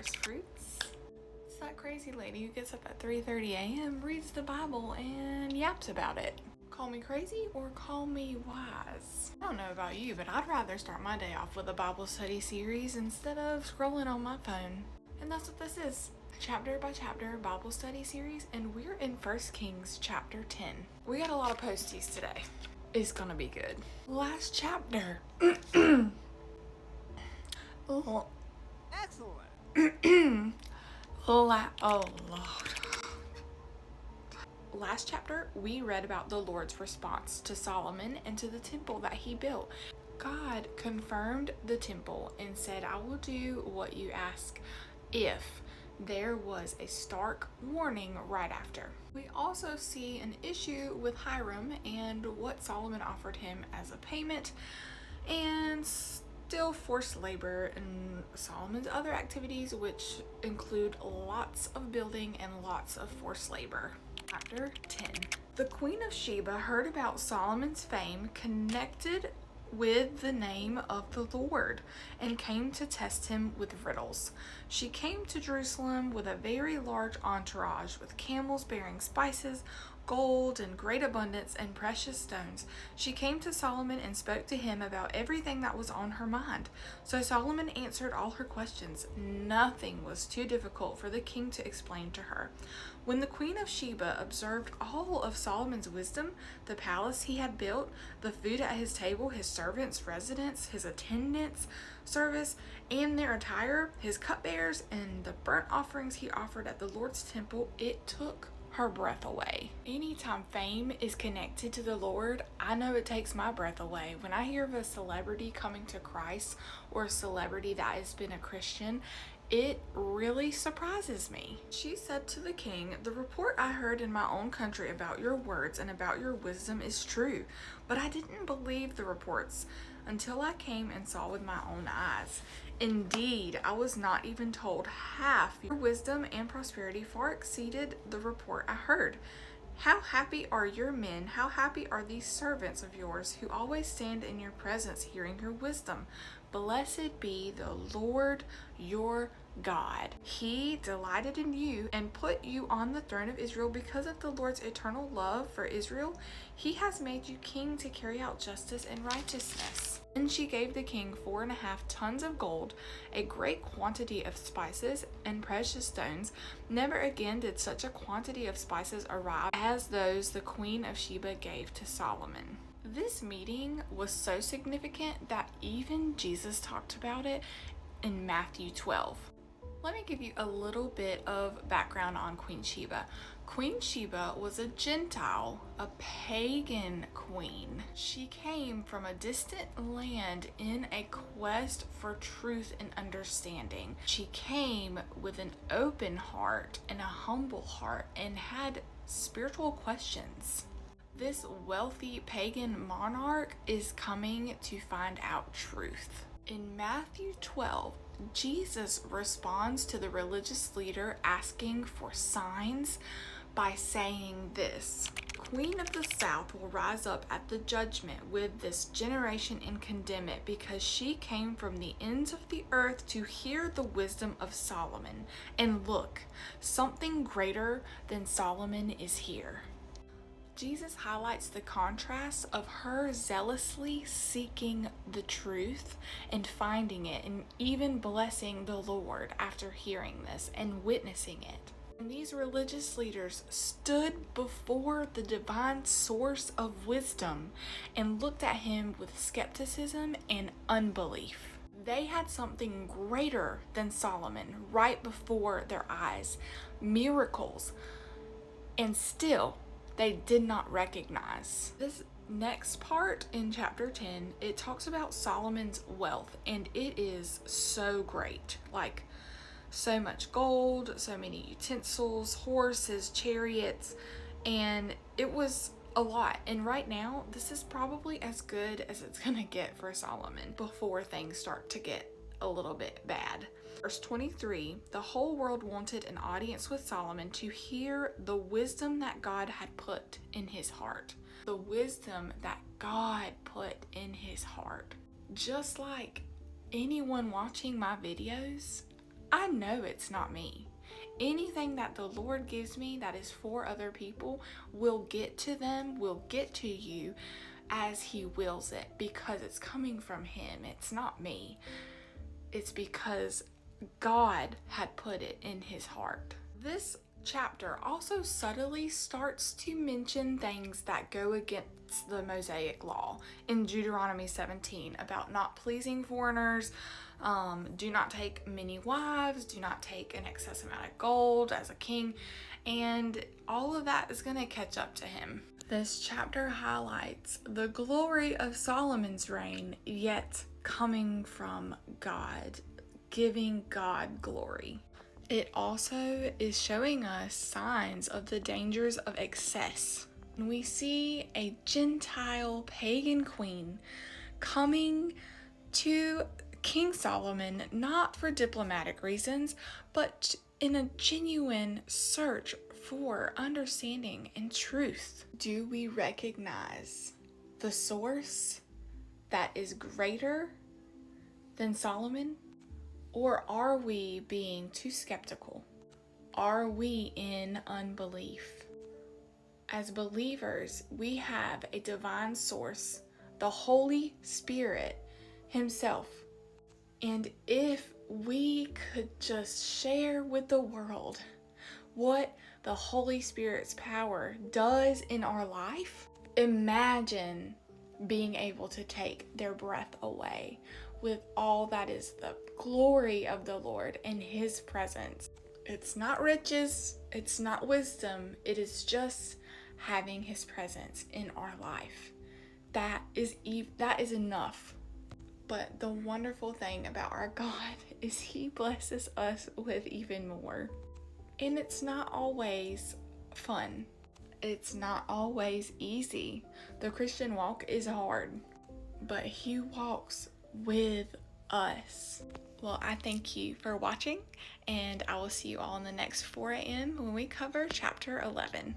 First Fruits. It's that crazy lady who gets up at 3:30 a.m., reads the Bible, and yaps about it. Call me crazy or call me wise. I don't know about you, but I'd rather start my day off with a Bible study series instead of scrolling on my phone. And that's what this is. A chapter by chapter Bible study series, and we're in 1 Kings chapter 10. We got a lot of posties today. It's gonna be good. Last chapter. Oh. Excellent. Oh Lord. Last chapter, we read about the Lord's response to Solomon and to the temple that he built. God confirmed the temple and said, I will do what you ask if there was a stark warning right after. We also see an issue with Hiram and what Solomon offered him as a payment, and still forced labor and Solomon's other activities, which include lots of building and lots of forced labor. Chapter 10. The Queen of Sheba heard about Solomon's fame connected with the name of the Lord and came to test him with riddles. She came to Jerusalem with a very large entourage, with camels bearing spices, gold and great abundance, and precious stones. She came to Solomon and spoke to him about everything that was on her mind. So Solomon answered all her questions. Nothing was too difficult for the king to explain to her. When the Queen of Sheba observed all of Solomon's wisdom, the palace he had built, the food at his table, his servants' residence, his attendants' service, and their attire, his cupbearers, and the burnt offerings he offered at the Lord's temple, it took her breath away. Anytime fame is connected to the Lord, I know it takes my breath away. When I hear of a celebrity coming to Christ or a celebrity that has been a Christian, it really surprises me. She said to the king, the report I heard in my own country about your words and about your wisdom is true, but I didn't believe the reports until I came and saw with my own eyes. Indeed, I was not even told half. Your wisdom and prosperity far exceeded the report I heard. How happy are your men, how happy are these servants of yours who always stand in your presence hearing your wisdom. Blessed be the Lord your God. He delighted in you and put you on the throne of Israel because of the Lord's eternal love for Israel. He has made you king to carry out justice and righteousness. Then she gave the king 4.5 tons of gold, a great quantity of spices and precious stones. Never again did such a quantity of spices arrive as those the Queen of Sheba gave to Solomon. This meeting was so significant that even Jesus talked about it in Matthew 12. Let me give you a little bit of background on Queen Sheba. Queen Sheba was a Gentile, a pagan queen. She came from a distant land in a quest for truth and understanding. She came with an open heart and a humble heart and had spiritual questions. This wealthy pagan monarch is coming to find out truth. In Matthew 12, Jesus responds to the religious leader asking for signs by saying this: Queen of the South will rise up at the judgment with this generation and condemn it, because she came from the ends of the earth to hear the wisdom of Solomon. And look, something greater than Solomon is here. Jesus highlights the contrast of her zealously seeking the truth and finding it, and even blessing the Lord after hearing this and witnessing it. And these religious leaders stood before the divine source of wisdom and looked at him with skepticism and unbelief. They had something greater than Solomon right before their eyes, miracles, and still they did not recognize. This next part in chapter 10, it talks about Solomon's wealth, and it is so great. Like, so much gold, so many utensils, horses, chariots, and it was a lot. And right now, this is probably as good as it's gonna get for Solomon before things start to get a little bit bad. Verse 23, the whole world wanted an audience with Solomon to hear the wisdom that God had put in his heart. The wisdom that God put in his heart. Just like anyone watching my videos, I know it's not me. Anything that the Lord gives me that is for other people will get to them, will get to you as He wills it, because it's coming from Him. It's not me. It's because God had put it in His heart. This chapter also subtly starts to mention things that go against the Mosaic law in Deuteronomy 17 about not pleasing foreigners. Do not take many wives, do not take an excess amount of gold as a king, and all of that is going to catch up to him. This chapter highlights the glory of Solomon's reign, yet coming from God, giving God glory. It also is showing us signs of the dangers of excess. We see a Gentile pagan queen coming to King Solomon not for diplomatic reasons, but in a genuine search for understanding and truth. Do we recognize the source that is greater than Solomon? Or are we being too skeptical? Are we in unbelief? As believers, we have a divine source, the Holy Spirit Himself. And if we could just share with the world what the Holy Spirit's power does in our life, imagine being able to take their breath away with all that is the glory of the Lord and His presence. It's not riches, it's not wisdom, it is just having His presence in our life. That is enough. But the wonderful thing about our God is He blesses us with even more. And it's not always fun. It's not always easy. The Christian walk is hard, but He walks with us. Well, I thank you for watching, and I will see you all in the next 4 a.m. when we cover chapter 11.